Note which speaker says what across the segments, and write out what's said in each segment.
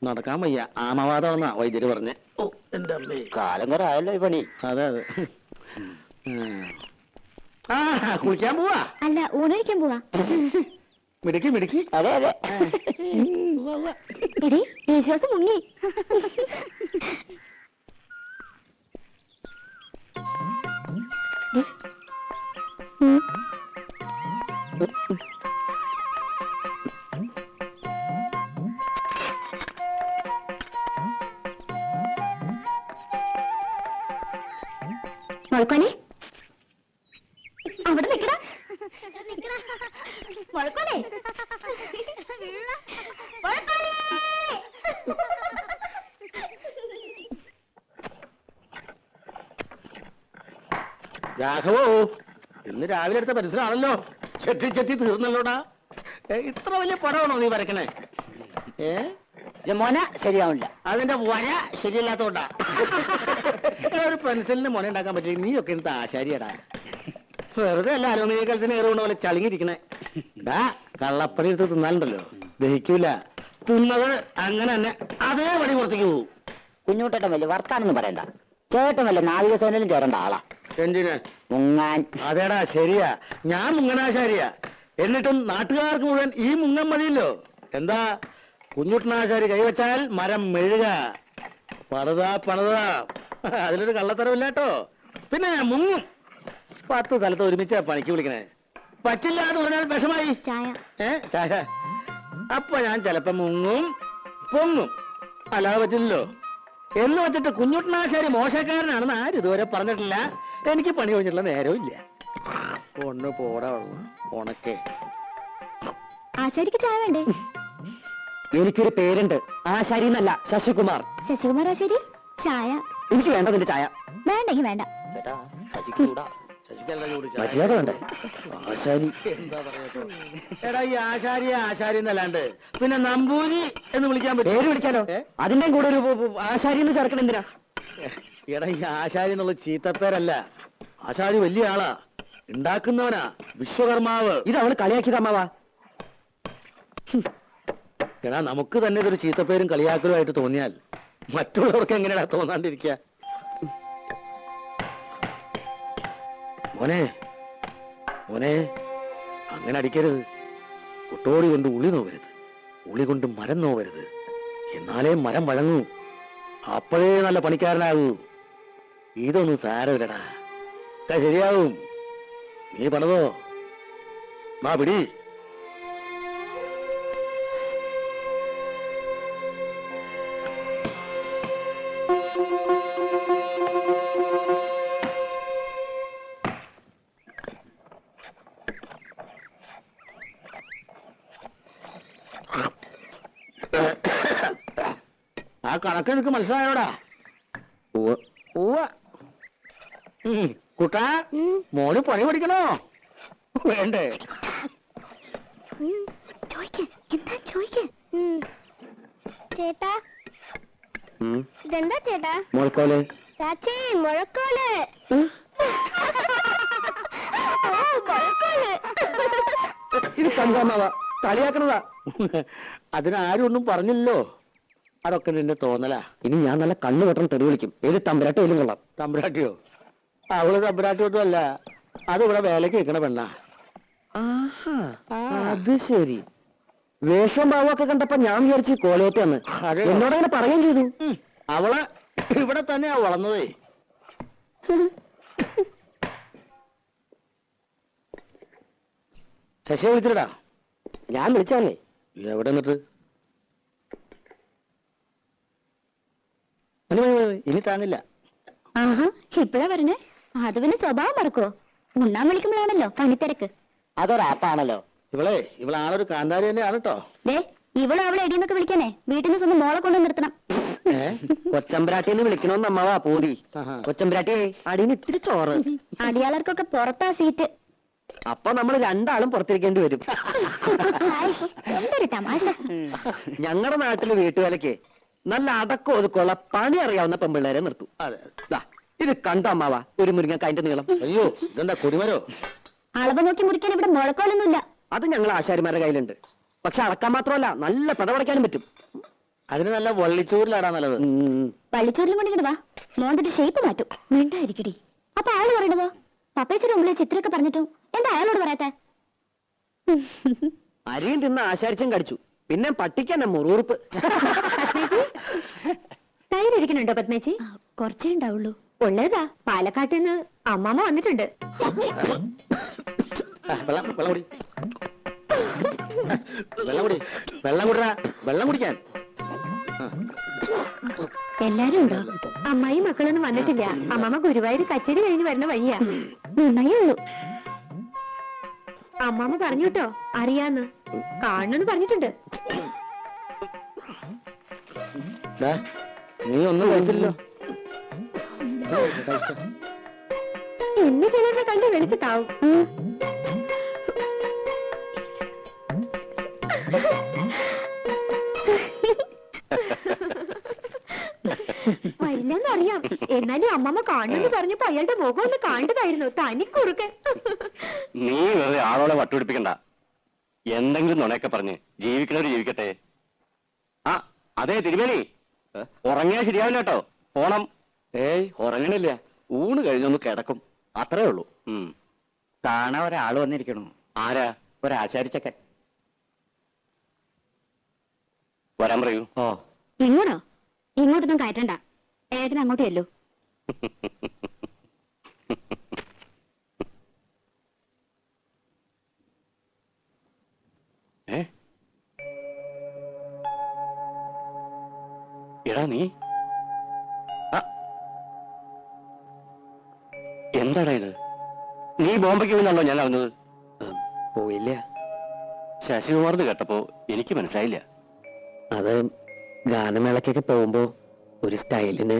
Speaker 1: നടക്കാൻ വയ്യ, ആമവാദമെന്നാ വൈദ്യര് പറഞ്ഞ്. ഓ എന്റെ അമ്മേ,
Speaker 2: കാലം കുറെ ആയല്ലോ ഈ പണി.
Speaker 1: അതെ അതെ. ആ കുളിക്കാൻ പോവാ?
Speaker 3: അല്ല, ഊണഴിക്കാൻ പോവാ.
Speaker 1: മിടുക്കി മിടുക്കി.
Speaker 2: അതെ അതെ.
Speaker 3: എടീ, യേശുദാസ് മുങ്ങി. മുഴക്കോനെ, അവിടെ നിൽക്കടാ. മുഴക്കോനെ,
Speaker 1: രാഘവോ, ഇന്ന് രാവിലെ എടുത്ത പരിസരമാണല്ലോ. ചെത്തി ചെത്തി തീർന്നല്ലോടാ. ഇത്ര വലിയ പടമാണോ നീ വരക്കണേ?
Speaker 2: മോന ശരിയാവില്ല.
Speaker 1: അതിന്റെ വര ശരിയല്ലാത്തോണ്ടാ. ഒരു പെൻസിലിന് മുന ഉണ്ടാക്കാൻ പറ്റില്ല. നീയൊക്കെ എന്ത് ആശാരിയടാ. വെറുതെ അല്ല അലുമിനിയ കലത്തിന് ഏറുകൊണ്ട് പോലെ ചളിങ്ങിരിക്കണേ. ഡാ, കള്ളപ്പണി എടുത്ത് തിന്നാലുണ്ടല്ലോ, ദഹിക്കൂല. തിന്നത് അങ്ങനെ തന്നെ അതേ പടി പുറത്തേക്ക് പോകും.
Speaker 2: കുഞ്ഞുട്ടേട്ടൻ വലിയ വർത്താനൊന്നും പറയണ്ട. ചേട്ടൻ വല്ല നാവികസേനയിലും ചേരേണ്ട ആളാ.
Speaker 1: എന്തിന്?
Speaker 2: മുങ്ങാൻ.
Speaker 1: അതേടാ, ശരിയാ, ഞാൻ മുങ്ങനാശാരിയാ. എന്നിട്ടും നാട്ടുകാർക്ക് മുഴുവൻ ഈ മുങ്ങൻ മതിയല്ലോ. എന്താ, കുഞ്ഞുട്ടനാശാരി കൈവച്ചാൽ മരം മെഴുക. പണിതാ. അതിലൊരു കള്ളത്തരമില്ല കേട്ടോ. പിന്നെ മുങ്ങും. 10 സ്ഥലത്ത് ഒരുമിച്ചാ പണിക്ക് വിളിക്കണേ. പറ്റില്ല എന്ന് പറഞ്ഞാൽ വിഷമായി. ചായ. അപ്പൊ ഞാൻ ചിലപ്പോ മുങ്ങും പൊങ്ങും. അല്ലാതെ പറ്റില്ലല്ലോ. എന്ന് വെച്ചിട്ട് കുഞ്ഞുട്ടനാശാരി മോശക്കാരനാണെന്ന് ആരും ഇതുവരെ പറഞ്ഞിട്ടില്ല. എനിക്ക് പണി കഴിഞ്ഞിട്ടുള്ള നേരവും ഇല്ല. ഒന്ന് പോടാ ഉണക്കേ.
Speaker 3: ആശാരിക്ക് ചായ വേണ്ടേ?
Speaker 2: എനിക്കൊരു പേരുണ്ട്, ആശാരി എന്നല്ല, ശശികുമാർ.
Speaker 3: ശശികുമാർ ആശാരി, ചായ.
Speaker 2: എനിക്ക് വേണ്ട നിന്റെ ചായ.
Speaker 3: വേണ്ടെങ്കി വേണ്ട.
Speaker 2: മര്യാദ വേണ്ട. ആശാരി
Speaker 1: എന്താ പറയട്ടോ. എടാ, ഈ ആശാരി എന്നല്ലാണ്ട് പിന്നെ നമ്പൂരി എന്ന് വിളിക്കാൻ പറ്റും?
Speaker 2: പേര് വിളിക്കാലോ. അതിന്റെ കൂടെ ഒരു ആശാരി എന്ന് ചേർക്കണം എന്തിനാ?
Speaker 1: എടാ, ഈ ആശാരി എന്നുള്ള ചീത്തപ്പേരല്ല. ആശാരി വലിയ ആളാ, ഉണ്ടാക്കുന്നവനാ, വിശ്വകർമാവ്.
Speaker 2: ഇത് അവള് കളിയാക്കിയത് അമ്മാവാ.
Speaker 1: എടാ, നമുക്ക് തന്നെ ഇതൊരു ചീത്തപ്പേരും കളിയാക്കലുമായിട്ട് തോന്നിയാൽ മറ്റുള്ളവർക്ക് എങ്ങനെയാ തോന്നാണ്ടിരിക്കുക? മോനെ, അങ്ങനെ അടിക്കരുത്. കൊട്ടോടി കൊണ്ട് ഉളി നോവരുത്, ഉളി കൊണ്ട് മരം നോവരുത്. എന്നാലേ മരം വഴങ്ങൂ. അപ്പോഴേ നല്ല പണിക്കാരനാകൂ. ഇതൊന്നും സാരമില്ലടാ, ശരിയാവും. നീ പണിതോ, മാ പിടി. ആ കണക്ക് എനിക്ക് മനസ്സിലായോടാ? കുട്ടാ, മോന് പണി പഠിക്കണോ വേണ്ടേ?
Speaker 3: ചേട്ടാ, ഇതെന്താ ചേട്ടാ?
Speaker 2: മുഴക്കോല്.
Speaker 3: ചാച്ചി, മുഴക്കോല്.
Speaker 2: ഇത് കണ്ടാമാവാ, കളിയാക്കണതാ.
Speaker 1: അതിനാരും ഒന്നും പറഞ്ഞില്ലല്ലോ. അതൊക്കെ നിന്റെ തോന്നലാ.
Speaker 2: ഇനി ഞാൻ നല്ല കണ്ണു വെട്ടം തെറി വിളിക്കും. ഏത് തമ്പുരാട്ടോ ഏലും കൊള്ളാം.
Speaker 1: തമ്പുരാട്ടിയോ? അവള് തമ്പുരാട്ടിയൊന്നും അല്ല, അതിവിടെ വേലക്ക് നിൽക്കണ പെണ്ണാ.
Speaker 2: അത് ശരി. വേഷം ഭാവമൊക്കെ കണ്ടപ്പോ ഞാൻ വിചാരിച്ചു കോലയത്ത് വന്ന്. എന്നോടങ്ങനെ പറയുകയും ചെയ്തു.
Speaker 1: അവള് ഇവിടെ തന്നെയാ വളർന്നതേ. ശശിയെ വിളിച്ചിട്ടാ?
Speaker 2: ഞാൻ വിളിച്ചല്ലേ.
Speaker 1: എവിടെ നിന്നിട്ട്? ഇനി താങ്ങില്ല.
Speaker 3: ആഹാ, ഇപ്പഴാ പറഞ്ഞേ. അത് പിന്നെ സ്വഭാവം മറക്കോ? ഉണ്ണാൻ വിളിക്കുമ്പോഴാണല്ലോ പണിത്തിരക്ക്.
Speaker 2: അതൊരാപ്പാണല്ലോ.
Speaker 1: ഇവളാണൊരു കാന്താരി തന്നെയാണ് കേട്ടോ.
Speaker 3: ഇവള് അവളെ എടിയെന്നൊക്കെ വിളിക്കാനേ വീട്ടിൽ നിന്ന് സ്വന്തം മോളെ കൊണ്ട് നിർത്തണം.
Speaker 2: കൊച്ചമ്പ്രാട്ടിന്ന് വിളിക്കണോന്ന് അമ്മാവാ പൂതി. കൊച്ചമ്പ്രാട്ടിയെ അടിയിൽ ഇത്തിരി ചോറ്.
Speaker 3: അടിയാളർക്കൊക്കെ പുറത്താ സീറ്റ്.
Speaker 2: അപ്പൊ നമ്മൾ രണ്ടാളും പുറത്തിരിക്കേണ്ടി വരും.
Speaker 3: എന്തൊരു തമാശ.
Speaker 2: ഞങ്ങളുടെ നാട്ടില് വീട്ടുവേലയ്ക്ക് നല്ല അടക്കം ഒതുക്കമുള്ള പണി അറിയാവുന്ന പെമ്പിള്ളേരെ നിർത്തും. ഇത് കണ്ട അമ്മാവാ ഒരു മുരിങ്ങക്കായന്റെ നീളം.
Speaker 1: അയ്യോ, ഇതെന്താ കൊടിമരോ?
Speaker 3: അളവ് നോക്കി മുറിക്കാൻ ഇവിടെ മുഴക്കോലൊന്നുമില്ല.
Speaker 2: അത് ഞങ്ങൾ ആശാരിമാരുടെ കയ്യിലുണ്ട്. പക്ഷെ അടക്കാൻ മാത്രമല്ല, നല്ല പടപടയ്ക്കാനും പറ്റും.
Speaker 1: അതിന് നല്ല വള്ളിച്ചോറിലാടാ നല്ലത്.
Speaker 3: വള്ളിച്ചോറിലും കൊണ്ട് ഇങ്ങോട്ട് വാ, മോന്തിന്റെ ഷേപ്പ് മാറ്റും. മിണ്ടായിരിക്കടി. അപ്പൊ അയാൾ പറയണതോ? പപ്പേച്ചിയുടെ മുമ്പിൽ ചിത്രമൊക്കെ പറഞ്ഞിട്ടും എന്താ അയാളോട് പറയാത്തെ?
Speaker 2: അരിയും തിന്ന് ആശാരിച്ചും കടിച്ചു, പിന്നെ പട്ടിക്കന്നെ മുറുറുപ്പ്.
Speaker 3: തൈരിക്കുന്നുണ്ടോ പത്മേച്ചി? കുറച്ചേ ഉണ്ടാവുള്ളൂ. ഉള്ളതാ, പാലക്കാട്ടിൽ നിന്ന് അമ്മാമ്മ വന്നിട്ടുണ്ട്.
Speaker 1: വെള്ളം കുടി, വെള്ളം കുടി, വെള്ളം കുടിടാ, വെള്ളം കുടിക്കാൻ.
Speaker 3: എല്ലാരും ഉണ്ടോ? അമ്മായി മക്കളൊന്നും വന്നിട്ടില്ല. അമ്മാമ്മ ഗുരുവായൂർ കച്ചേരി കഴിഞ്ഞ് വരുന്ന വഴിയാ. നന്നായേ ഉള്ളൂ. അമ്മാമ്മ പറഞ്ഞു കേട്ടോ, അറിയാന്ന് കാണണമെന്ന് പറഞ്ഞിട്ടുണ്ട്.
Speaker 1: നീ ഒന്നും കഴിച്ചില്ലല്ലോ.
Speaker 3: ഇന്ന് ചിലരുടെ കണ്ട് വെളിച്ചിട്ടാവും. വരില്ലെന്നറിയാം, എന്നാലും അമ്മമ്മ കാണുമെന്ന് പറഞ്ഞപ്പോ അയാളുടെ മുഖം ഒന്ന് കണ്ടതായിരുന്നു. തനിക്കുറുക്കൻ.
Speaker 4: നീ വെറുതെ ആളോടെ വട്ടുപിടിപ്പിക്കണ്ട. എന്തെങ്കിലും നുണയൊക്കെ പറഞ്ഞ് ജീവിക്കണവര് ജീവിക്കട്ടെ. ആ അതെ തിരുമേനി, ഉറങ്ങിയാൽ ശരിയാവില്ല കേട്ടോ. പോണം.
Speaker 2: ഏയ് ഉറങ്ങണില്ല, ഊണ് കഴിഞ്ഞൊന്ന് കിടക്കും, അത്രേ ഉള്ളൂ.
Speaker 1: കാണാൻ ഒരാള് വന്നിരിക്കണു.
Speaker 4: ആരാ?
Speaker 1: ഒരാശാരിച്ചൊക്കെ.
Speaker 4: വരാൻ പറയൂ.
Speaker 2: ഓ,
Speaker 3: ഇങ്ങോട്ടോ? ഇങ്ങോട്ടൊന്നും കയറ്റണ്ട, ഏട്ടൻ അങ്ങോട്ട് ചെല്ലു.
Speaker 4: എടാ നീ എന്താടാ ഇത്? നീ ബോംബെക്ക് വീണല്ലോ ഞാൻ അറിഞ്ഞത്.
Speaker 2: പോയില്ല.
Speaker 4: ശശികുമാർന്ന് കേട്ടപ്പോ എനിക്ക് മനസ്സിലായില്ല.
Speaker 2: അത് ഗാനമേളക്കൊക്കെ പോകുമ്പോ ഒരു സ്റ്റൈലിന്.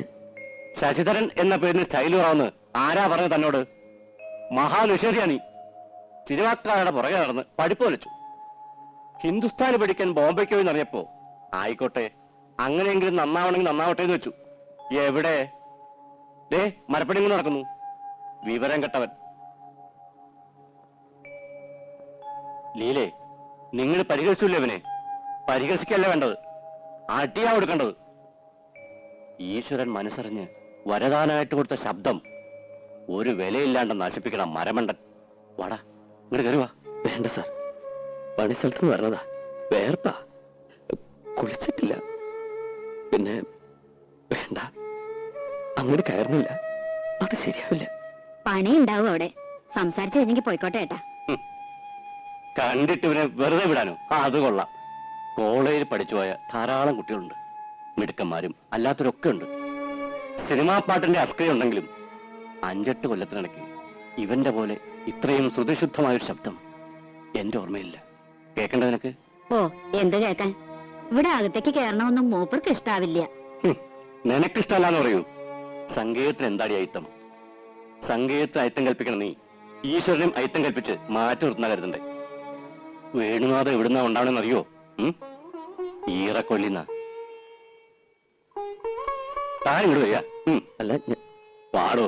Speaker 4: ശശിധരൻ എന്ന പേരിന് സ്റ്റൈൽ കുറവെന്ന് ആരാ പറഞ്ഞത് തന്നോട്? മഹാനിഷേധിയാ നീ. സിനിമാക്കാരുടെ പുറകെ നടന്ന് പഠിപ്പ് വലിച്ചു. ഹിന്ദുസ്ഥാന് പഠിക്കാൻ ബോംബെക്ക് പോയി അറിയപ്പോ ആയിക്കോട്ടെ, അങ്ങനെയെങ്കിലും നന്നാവണമെങ്കിൽ നന്നാവട്ടെ എന്ന് വെച്ചു. എവിടെ? ദേ മരപ്പണി നടക്കുന്നു. വിവരം കെട്ടവൻ. ലീലേ, നിങ്ങൾ പരിഹസിച്ചില്ലേ അവനെ? പരിഹസിക്കല്ല വേണ്ടത്, അടിയാ കൊടുക്കേണ്ടത്. ഈശ്വരൻ മനസ്സറിഞ്ഞ് വരദാനായിട്ട് കൊടുത്ത ശബ്ദം ഒരു വിലയില്ലാണ്ട് നശിപ്പിക്കണം മരമണ്ടൻ. വാടാ, ഇങ്ങോട്ട് കയറുവാ.
Speaker 2: വേണ്ട സാർ, പണിസ്ഥലത്ത് നിന്ന് പറഞ്ഞതാ, വേർപ്പാ, കുളിച്ചിട്ടില്ല. പിന്നെ വേണ്ട, അങ്ങോട്ട് കയറുന്നില്ല, അത് ശരിയാവില്ല.
Speaker 3: പണി ഉണ്ടാവും അവിടെ. സംസാരിച്ചു കഴിഞ്ഞെങ്കിൽ പോയിക്കോട്ടെ ഏട്ടാ.
Speaker 4: കണ്ടിട്ട് ഇവനെ വെറുതെ വിടാനോ? അത് കൊള്ളാം. കോളേജിൽ പഠിച്ചുപോയ ധാരാളം കുട്ടികളുണ്ട്, മിടുക്കന്മാരും അല്ലാത്തവരൊക്കെ ഉണ്ട്. സിനിമാ പാട്ടിന്റെ അസ്ക്രിയുണ്ടെങ്കിലും 5-8 കൊല്ലത്തിനിടയ്ക്ക് ഇവന്റെ പോലെ ഇത്രയും ശ്രുതിശുദ്ധമായൊരു ശബ്ദം എന്റെ ഓർമ്മയില്ല. കേൾക്കണ്ട നിനക്ക്?
Speaker 3: ഓ, എന്ത് കേൾക്കാൻ? ഇവിടെ അകത്തേക്ക് കയറണമെന്നും മൂപ്പർക്ക് ഇഷ്ടാവില്ല.
Speaker 4: നിനക്കിഷ്ടമല്ലാന്ന് പറയൂ. സംഗീതത്തിന് എന്താടി അയിത്തം? സംഗീതത്തിന് അയിത്തം കൽപ്പിക്കണം നീ. ഈശ്വരനും അയിത്തം കൽപ്പിച്ച് മാറ്റി നിർത്തുന്ന കരുതണ്ടേ? വേണുനാഥം എവിടുന്നാ ഉണ്ടാവണമെന്നറിയോ? ഈറക്കൊല്ലിന്ന താൻ ഇങ്ങോട്ട് വരിക.
Speaker 2: അല്ല,
Speaker 4: പാടോ.